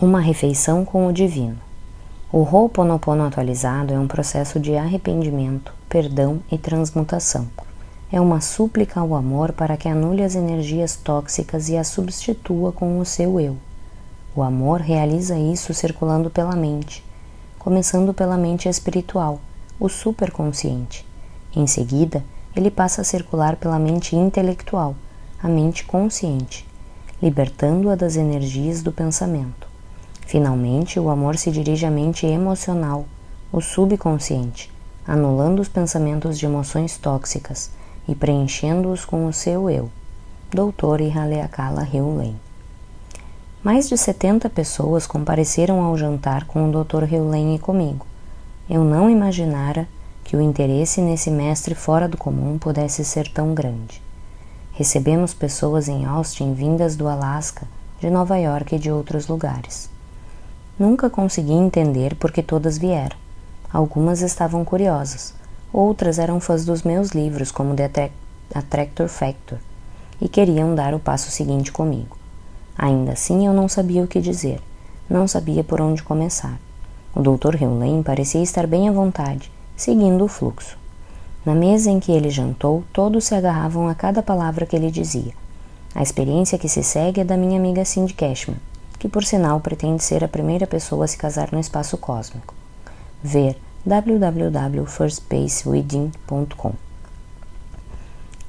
Uma refeição com o divino. O Ho'oponopono atualizado é um processo de arrependimento, perdão e transmutação. É uma súplica ao amor para que anule as energias tóxicas e as substitua com o seu eu. O amor realiza isso circulando pela mente, começando pela mente espiritual, o superconsciente. Em seguida, ele passa a circular pela mente intelectual, a mente consciente, libertando-a das energias do pensamento. Finalmente, o amor se dirige à mente emocional, o subconsciente, anulando os pensamentos de emoções tóxicas e preenchendo-os com o seu eu. Dr. Haleakala Heolien. Mais de 70 pessoas compareceram ao jantar com o Dr. Heolien e comigo. Eu não imaginara que o interesse nesse mestre fora do comum pudesse ser tão grande. Recebemos pessoas em Austin vindas do Alasca, de Nova York e de outros lugares. Nunca consegui entender por que todas vieram. Algumas estavam curiosas, outras eram fãs dos meus livros, como The Attractor Factor, e queriam dar o passo seguinte comigo. Ainda assim, eu não sabia o que dizer, não sabia por onde começar. O Dr. Heolien parecia estar bem à vontade, seguindo o fluxo. Na mesa em que ele jantou, todos se agarravam a cada palavra que ele dizia. A experiência que se segue é da minha amiga Cindy Cashman, que por sinal pretende ser a primeira pessoa a se casar no espaço cósmico. Ver www.firstspacewithin.com.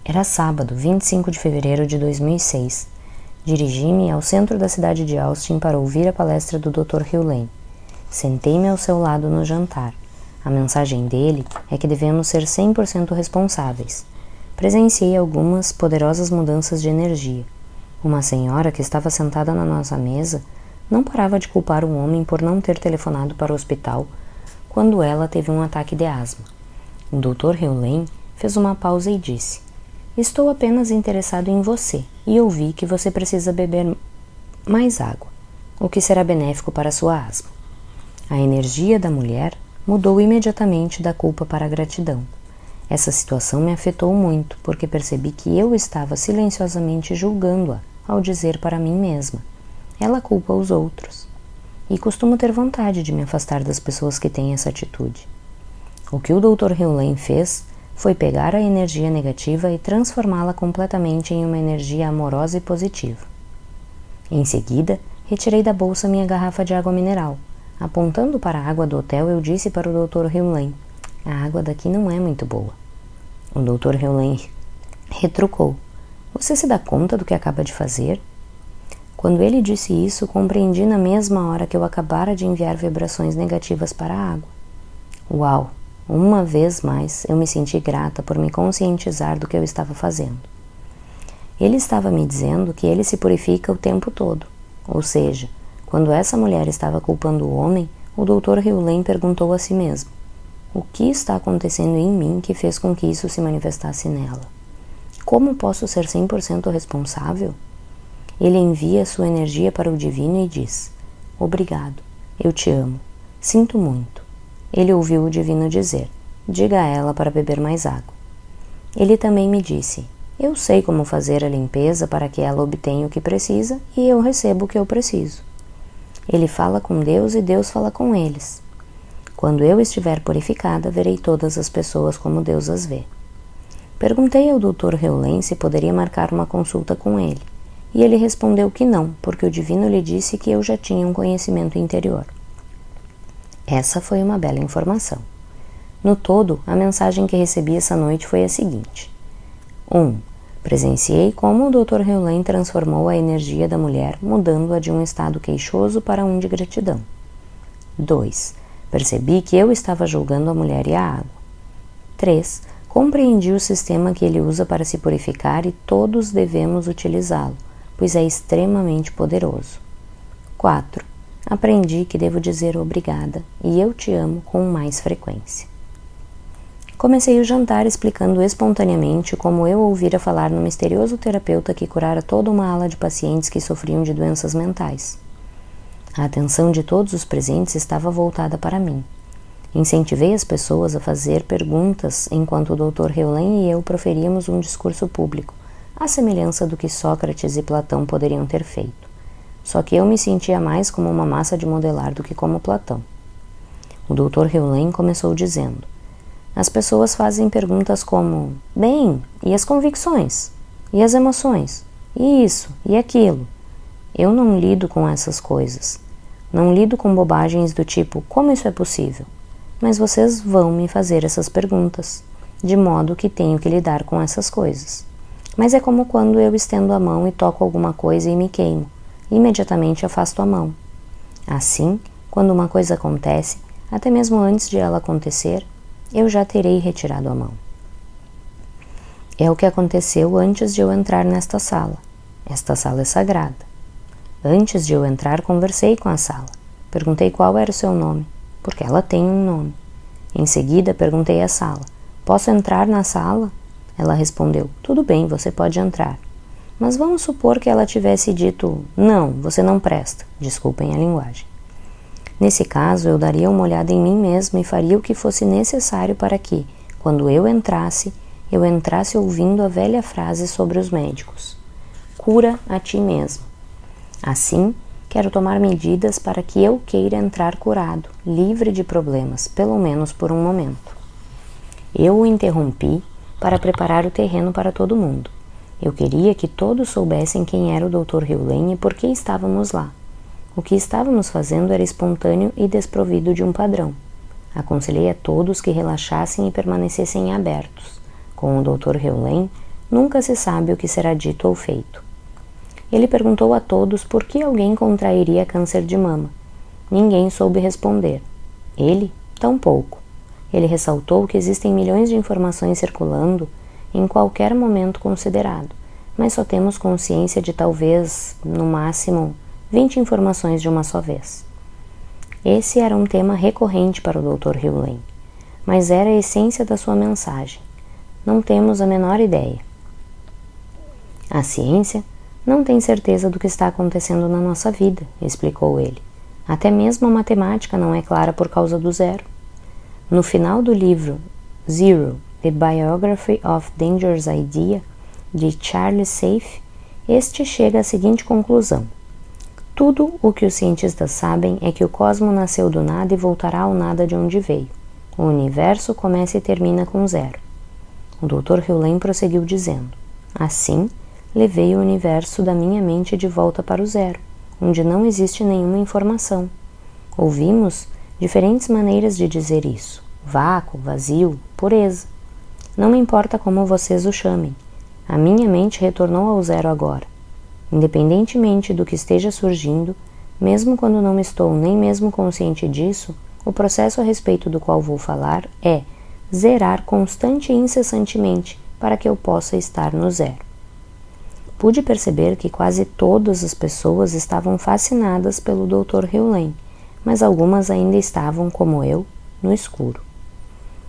Era sábado, 25 de fevereiro de 2006. Dirigi-me ao centro da cidade de Austin para ouvir a palestra do Dr. Heolien. Sentei-me ao seu lado no jantar. A mensagem dele é que devemos ser 100% responsáveis. Presenciei algumas poderosas mudanças de energia. Uma senhora que estava sentada na nossa mesa não parava de culpar o homem por não ter telefonado para o hospital quando ela teve um ataque de asma. O Dr. Heolien fez uma pausa e disse: "Estou apenas interessado em você e ouvi que você precisa beber mais água, o que será benéfico para a sua asma." A energia da mulher mudou imediatamente da culpa para a gratidão. Essa situação me afetou muito, porque percebi que eu estava silenciosamente julgando-a ao dizer para mim mesma: ela culpa os outros. E costumo ter vontade de me afastar das pessoas que têm essa atitude. O que o Dr. Heolien fez foi pegar a energia negativa e transformá-la completamente em uma energia amorosa e positiva. Em seguida, retirei da bolsa minha garrafa de água mineral. Apontando para a água do hotel, eu disse para o Dr. Heolien: "A água daqui não é muito boa." O Dr. Heolien retrucou: "Você se dá conta do que acaba de fazer?" Quando ele disse isso, compreendi na mesma hora que eu acabara de enviar vibrações negativas para a água. Uau! Uma vez mais, eu me senti grata por me conscientizar do que eu estava fazendo. Ele estava me dizendo que ele se purifica o tempo todo. Ou seja, quando essa mulher estava culpando o homem, o Dr. Heolien perguntou a si mesmo: o que está acontecendo em mim que fez com que isso se manifestasse nela? Como posso ser 100% responsável? Ele envia sua energia para o divino e diz: "Obrigado, eu te amo, sinto muito." Ele ouviu o divino dizer: "Diga a ela para beber mais água." Ele também me disse: "Eu sei como fazer a limpeza para que ela obtenha o que precisa e eu recebo o que eu preciso." Ele fala com Deus e Deus fala com eles. Quando eu estiver purificada, verei todas as pessoas como Deus as vê. Perguntei ao Dr. Heolien se poderia marcar uma consulta com ele, e ele respondeu que não, porque o divino lhe disse que eu já tinha um conhecimento interior. Essa foi uma bela informação. No todo, a mensagem que recebi essa noite foi a seguinte: 1. Presenciei como o Dr. Heolien transformou a energia da mulher, mudando-a de um estado queixoso para um de gratidão. 2. Percebi que eu estava julgando a mulher e a água. 3. Compreendi o sistema que ele usa para se purificar e todos devemos utilizá-lo, pois é extremamente poderoso. 4. Aprendi que devo dizer obrigada e eu te amo com mais frequência. Comecei o jantar explicando espontaneamente como eu ouvira falar no misterioso terapeuta que curara toda uma ala de pacientes que sofriam de doenças mentais. A atenção de todos os presentes estava voltada para mim. Incentivei as pessoas a fazer perguntas enquanto o Dr. Heolien e eu proferíamos um discurso público, à semelhança do que Sócrates e Platão poderiam ter feito. só que eu me sentia mais como uma massa de modelar do que como Platão. O Dr. Hewlett começou dizendo: as pessoas fazem perguntas como: bem, e as convicções? E as emoções? E isso? E aquilo? Eu não lido com essas coisas. Não lido com bobagens do tipo: como isso é possível? Mas vocês vão me fazer essas perguntas, de modo que tenho que lidar com essas coisas. Mas é como quando eu estendo a mão e toco alguma coisa e me queimo. Imediatamente afasto a mão. Assim, quando uma coisa acontece, até mesmo antes de ela acontecer, eu já terei retirado a mão. É o que aconteceu antes de eu entrar nesta sala. Esta sala é sagrada. Antes de eu entrar, conversei com a sala. Perguntei qual era o seu nome, porque ela tem um nome. Em seguida, perguntei à sala: posso entrar na sala? Ela respondeu: tudo bem, você pode entrar. Mas vamos supor que ela tivesse dito: não, você não presta. Desculpem a linguagem. Nesse caso, eu daria uma olhada em mim mesma e faria o que fosse necessário para que, quando eu entrasse ouvindo a velha frase sobre os médicos: cura a ti mesmo. Assim, quero tomar medidas para que eu queira entrar curado, livre de problemas, pelo menos por um momento. Eu o interrompi para preparar o terreno para todo mundo. Eu queria que todos soubessem quem era o Dr. Hewlett e por que estávamos lá. O que estávamos fazendo era espontâneo e desprovido de um padrão. Aconselhei a todos que relaxassem e permanecessem abertos. Com o Dr. Hewlett, nunca se sabe o que será dito ou feito. Ele perguntou a todos por que alguém contrairia câncer de mama. Ninguém soube responder. Ele, tampouco. Ele ressaltou que existem milhões de informações circulando em qualquer momento considerado, mas só temos consciência de talvez, no máximo, 20 informações de uma só vez. Esse era um tema recorrente para o Dr. Hewlett, mas era a essência da sua mensagem. Não temos a menor ideia. A ciência não tem certeza do que está acontecendo na nossa vida, explicou ele. Até mesmo a matemática não é clara por causa do zero. No final do livro Zero, The Biography of Dangerous Idea, de Charles Safe, este chega à seguinte conclusão: tudo o que os cientistas sabem é que o cosmos nasceu do nada e voltará ao nada de onde veio. O universo começa e termina com zero. O Dr. Hewlett prosseguiu dizendo: assim, levei o universo da minha mente de volta para o zero, onde não existe nenhuma informação. Ouvimos diferentes maneiras de dizer isso: vácuo, vazio, pureza. Não me importa como vocês o chamem. A minha mente retornou ao zero agora. Independentemente do que esteja surgindo, mesmo quando não estou nem mesmo consciente disso, o processo a respeito do qual vou falar é zerar constante e incessantemente para que eu possa estar no zero. Pude perceber que quase todas as pessoas estavam fascinadas pelo Dr. Hewlett, mas algumas ainda estavam, como eu, no escuro.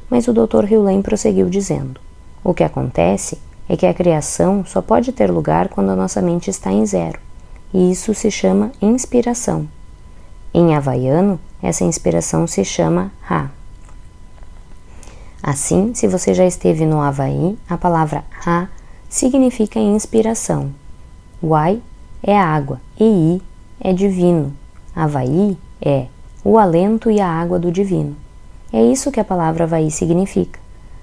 Mas o Dr. Hewlett prosseguiu dizendo: o que acontece é que a criação só pode ter lugar quando a nossa mente está em zero, e isso se chama inspiração. Em havaiano, essa inspiração se chama Ra. Assim, se você já esteve no Havaí, a palavra Ra significa inspiração. Wai é água e I é divino. Havaí é o alento e a água do divino. É isso que a palavra Havaí significa.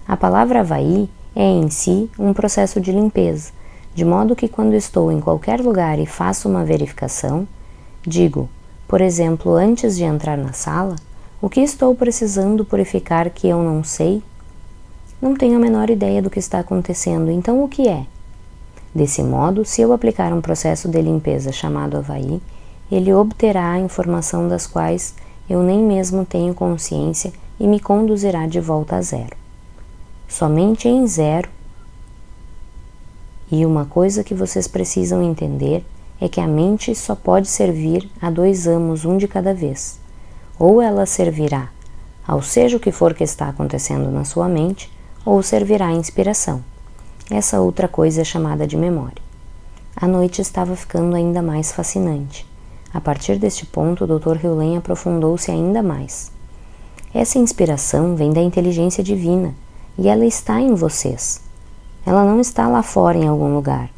A palavra Havaí é em si um processo de limpeza, de modo que quando estou em qualquer lugar e faço uma verificação, digo, por exemplo, antes de entrar na sala, o que estou precisando purificar que eu não sei? Não tenho a menor ideia do que está acontecendo, então o que é? Desse modo, se eu aplicar um processo de limpeza chamado Havaí, ele obterá a informação das quais eu nem mesmo tenho consciência e me conduzirá de volta a zero. Somente em zero. E uma coisa que vocês precisam entender é que a mente só pode servir a dois amos, um de cada vez. Ou ela servirá ao seja o que for que está acontecendo na sua mente, ou servirá à inspiração. Essa outra coisa é chamada de memória. A noite estava ficando ainda mais fascinante. A partir deste ponto, o Dr. Hewlett aprofundou-se ainda mais. Essa inspiração vem da inteligência divina, e ela está em vocês. Ela não está lá fora em algum lugar.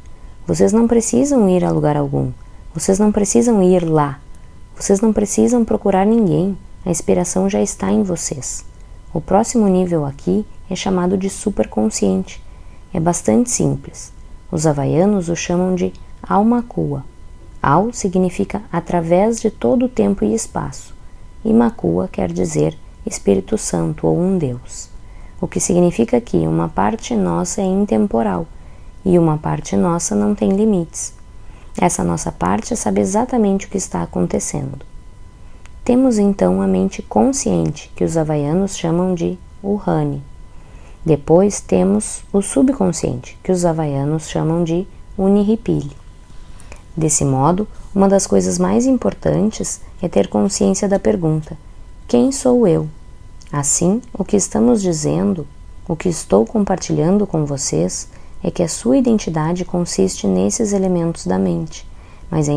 Vocês não precisam ir a lugar algum. Vocês não precisam ir lá. Vocês não precisam procurar ninguém. A inspiração já está em vocês. O próximo nível aqui é chamado de superconsciente. É bastante simples. Os havaianos o chamam de Aumakua. Au significa através de todo o tempo e espaço, e Makua quer dizer Espírito Santo ou um Deus. O que significa que uma parte nossa é intemporal e uma parte nossa não tem limites. Essa nossa parte sabe exatamente o que está acontecendo. Temos então a mente consciente, que os havaianos chamam de Uhane. Depois temos o subconsciente, que os havaianos chamam de Unihipili. Desse modo, uma das coisas mais importantes é ter consciência da pergunta: quem sou eu? Assim, o que estamos dizendo, o que estou compartilhando com vocês, é que a sua identidade consiste nesses elementos da mente, mas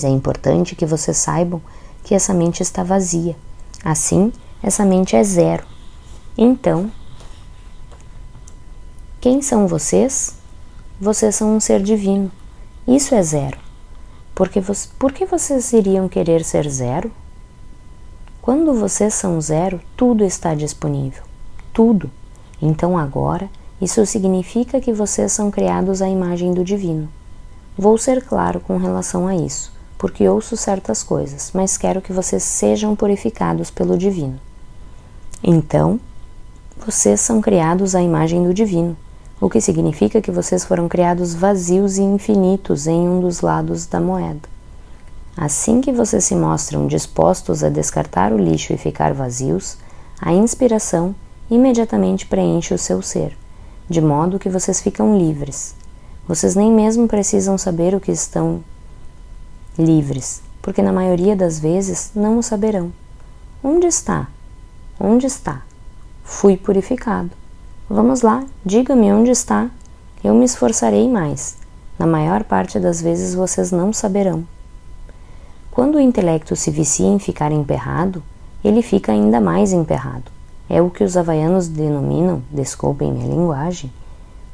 é importante que vocês saibam que essa mente está vazia. Assim, essa mente é zero. Então, quem são vocês? Vocês são um ser divino. Isso é zero. Por que vocês iriam querer ser zero? Quando vocês são zero, tudo está disponível. Tudo. Então agora, isso significa que vocês são criados à imagem do divino. Vou ser claro com relação a isso, porque ouço certas coisas, mas quero que vocês sejam purificados pelo divino. Então, vocês são criados à imagem do divino, o que significa que vocês foram criados vazios e infinitos em um dos lados da moeda. Assim que vocês se mostram dispostos a descartar o lixo e ficar vazios, a inspiração imediatamente preenche o seu ser, de modo que vocês ficam livres. Vocês nem mesmo precisam saber o que estão livres, porque na maioria das vezes não o saberão. Onde está? Onde está? Fui purificado. Vamos lá, diga-me onde está. Eu me esforçarei mais. Na maior parte das vezes vocês não saberão. Quando o intelecto se vicia em ficar emperrado, ele fica ainda mais emperrado. É o que os havaianos denominam, desculpem minha linguagem,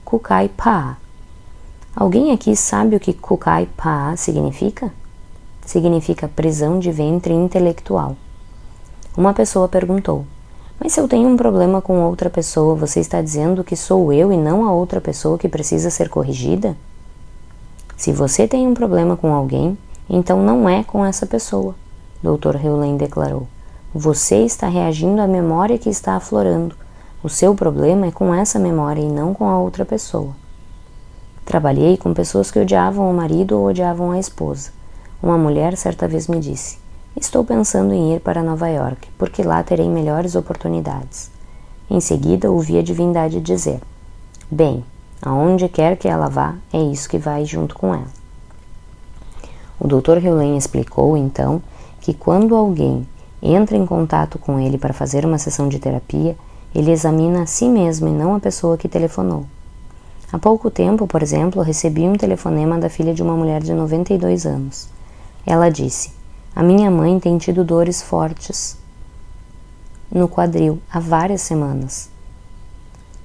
Kukai Paa. Alguém aqui sabe o que Kukai Paa significa? Significa prisão de ventre intelectual. Uma pessoa perguntou: mas se eu tenho um problema com outra pessoa, você está dizendo que sou eu e não a outra pessoa que precisa ser corrigida? Se você tem um problema com alguém, então não é com essa pessoa, Dr. Heulen declarou. Você está reagindo à memória que está aflorando. O seu problema é com essa memória e não com a outra pessoa. Trabalhei com pessoas que odiavam o marido ou odiavam a esposa. Uma mulher certa vez me disse: estou pensando em ir para Nova York, porque lá terei melhores oportunidades. Em seguida, ouvi a divindade dizer: bem, aonde quer que ela vá, é isso que vai junto com ela. O Dr. Heulen explicou, então, que quando alguém entra em contato com ele para fazer uma sessão de terapia, ele examina a si mesmo e não a pessoa que telefonou. Há pouco tempo, por exemplo, recebi um telefonema da filha de uma mulher de 92 anos. Ela disse: a minha mãe tem tido dores fortes no quadril há várias semanas.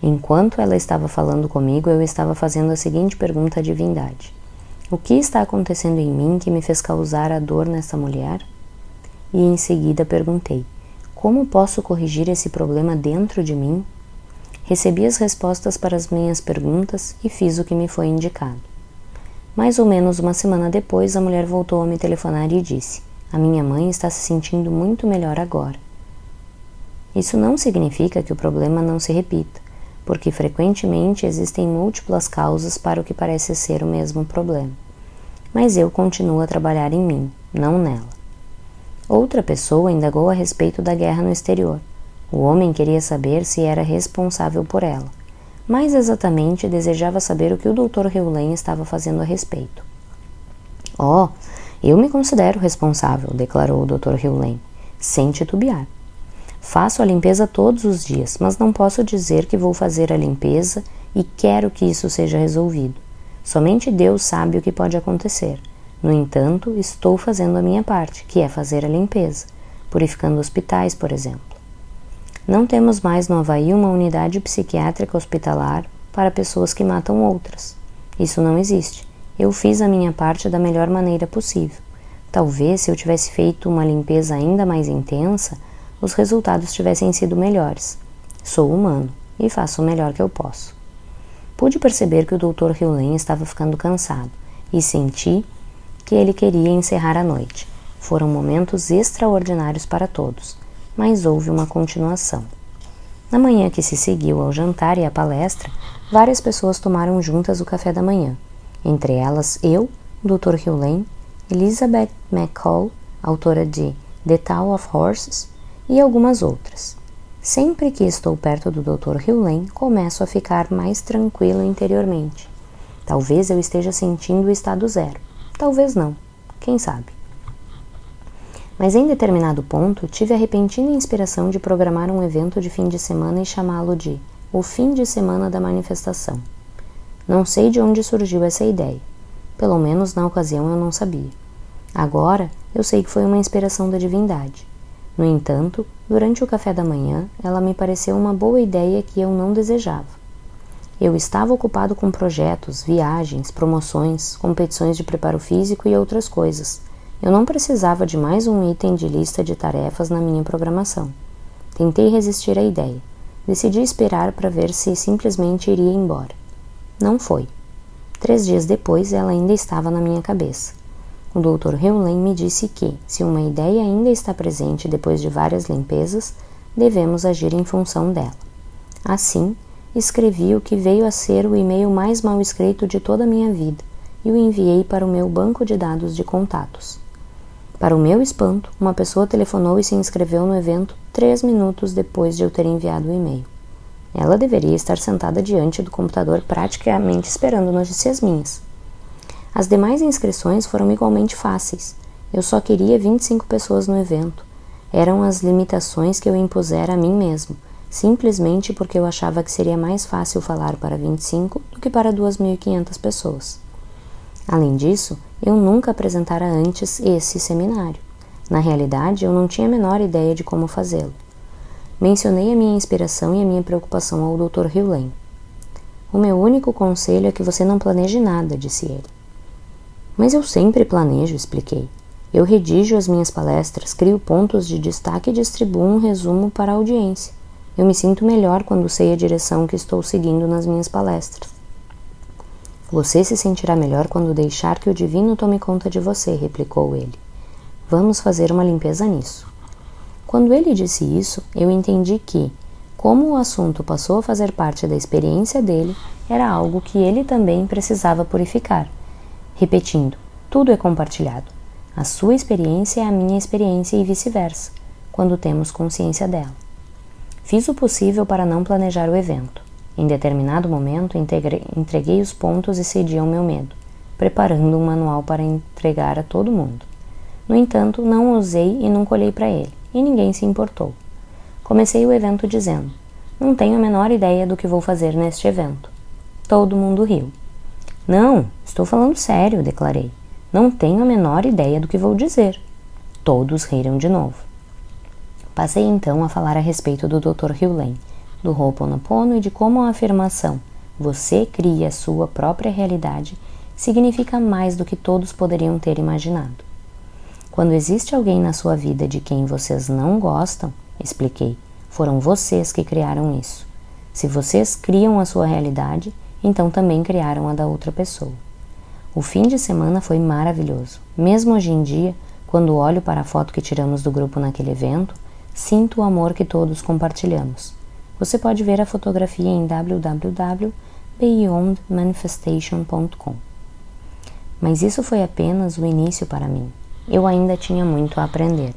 Enquanto ela estava falando comigo, eu estava fazendo a seguinte pergunta à divindade: o que está acontecendo em mim que me fez causar a dor nessa mulher? E em seguida perguntei: como posso corrigir esse problema dentro de mim? Recebi as respostas para as minhas perguntas e fiz o que me foi indicado. Mais ou menos uma semana depois, a mulher voltou a me telefonar e disse: a minha mãe está se sentindo muito melhor agora. Isso não significa que o problema não se repita, porque frequentemente existem múltiplas causas para o que parece ser o mesmo problema. Mas eu continuo a trabalhar em mim, não nela. Outra pessoa indagou a respeito da guerra no exterior. O homem queria saber se era responsável por ela. Mais exatamente, desejava saber o que o Dr. Heulen estava fazendo a respeito. Oh, eu me considero responsável, declarou o Dr. Heulen, sem titubear. Faço a limpeza todos os dias, mas não posso dizer que vou fazer a limpeza e quero que isso seja resolvido. Somente Deus sabe o que pode acontecer. No entanto, estou fazendo a minha parte, que é fazer a limpeza, purificando hospitais, por exemplo. Não temos mais no Havaí uma unidade psiquiátrica hospitalar para pessoas que matam outras. Isso não existe. Eu fiz a minha parte da melhor maneira possível. Talvez, se eu tivesse feito uma limpeza ainda mais intensa, os resultados tivessem sido melhores. Sou humano e faço o melhor que eu posso. Pude perceber que o Dr. Hewlett estava ficando cansado e senti que ele queria encerrar a noite. Foram momentos extraordinários para todos, mas houve uma continuação. Na manhã que se seguiu ao jantar e à palestra, várias pessoas tomaram juntas o café da manhã. Entre elas, eu, Dr. Hewlett, Elizabeth McCall, autora de The Tale of Horses, e algumas outras. Sempre que estou perto do Dr. Hewlett, começo a ficar mais tranquilo interiormente. Talvez eu esteja sentindo o estado zero. Talvez não. Quem sabe? Mas em determinado ponto, tive a repentina inspiração de programar um evento de fim de semana e chamá-lo de O Fim de Semana da Manifestação. Não sei de onde surgiu essa ideia. Pelo menos na ocasião eu não sabia. Agora, eu sei que foi uma inspiração da divindade. No entanto, durante o café da manhã, ela me pareceu uma boa ideia que eu não desejava. Eu estava ocupado com projetos, viagens, promoções, competições de preparo físico e outras coisas. Eu não precisava de mais um item de lista de tarefas na minha programação. Tentei resistir à ideia. Decidi esperar para ver se simplesmente iria embora. Não foi. 3 dias depois, ela ainda estava na minha cabeça. O Dr. Hewlett me disse que, se uma ideia ainda está presente depois de várias limpezas, devemos agir em função dela. Assim, escrevi o que veio a ser o e-mail mais mal escrito de toda a minha vida e o enviei para o meu banco de dados de contatos. Para o meu espanto, uma pessoa telefonou e se inscreveu no evento 3 minutos depois de eu ter enviado o e-mail. Ela deveria estar sentada diante do computador praticamente esperando notícias minhas. As demais inscrições foram igualmente fáceis. Eu só queria 25 pessoas no evento. Eram as limitações que eu impusera a mim mesmo, simplesmente porque eu achava que seria mais fácil falar para 25 do que para 2.500 pessoas. Além disso, eu nunca apresentara antes esse seminário. Na realidade, eu não tinha a menor ideia de como fazê-lo. Mencionei a minha inspiração e a minha preocupação ao Dr. Hewlett. O meu único conselho é que você não planeje nada, disse ele. Mas eu sempre planejo, expliquei. Eu redijo as minhas palestras, crio pontos de destaque e distribuo um resumo para a audiência. Eu me sinto melhor quando sei a direção que estou seguindo nas minhas palestras. Você se sentirá melhor quando deixar que o divino tome conta de você, replicou ele. Vamos fazer uma limpeza nisso. Quando ele disse isso, eu entendi que, como o assunto passou a fazer parte da experiência dele, era algo que ele também precisava purificar. Repetindo, tudo é compartilhado. A sua experiência é a minha experiência e vice-versa, quando temos consciência dela. Fiz o possível para não planejar o evento. Em determinado momento, entreguei os pontos e cedi ao meu medo, preparando um manual para entregar a todo mundo. No entanto, não usei e nunca olhei para ele, e ninguém se importou. Comecei o evento dizendo, não tenho a menor ideia do que vou fazer neste evento. Todo mundo riu. Não, estou falando sério, declarei. Não tenho a menor ideia do que vou dizer. Todos riram de novo. Passei então a falar a respeito do Dr. Hewlett, do Ho'oponopono e de como a afirmação "você cria a sua própria realidade" significa mais do que todos poderiam ter imaginado. Quando existe alguém na sua vida de quem vocês não gostam, expliquei, foram vocês que criaram isso. Se vocês criam a sua realidade, então também criaram a da outra pessoa. O fim de semana foi maravilhoso. Mesmo hoje em dia, quando olho para a foto que tiramos do grupo naquele evento, sinto o amor que todos compartilhamos. Você pode ver a fotografia em www.beyondmanifestation.com. Mas isso foi apenas o início para mim. Eu ainda tinha muito a aprender.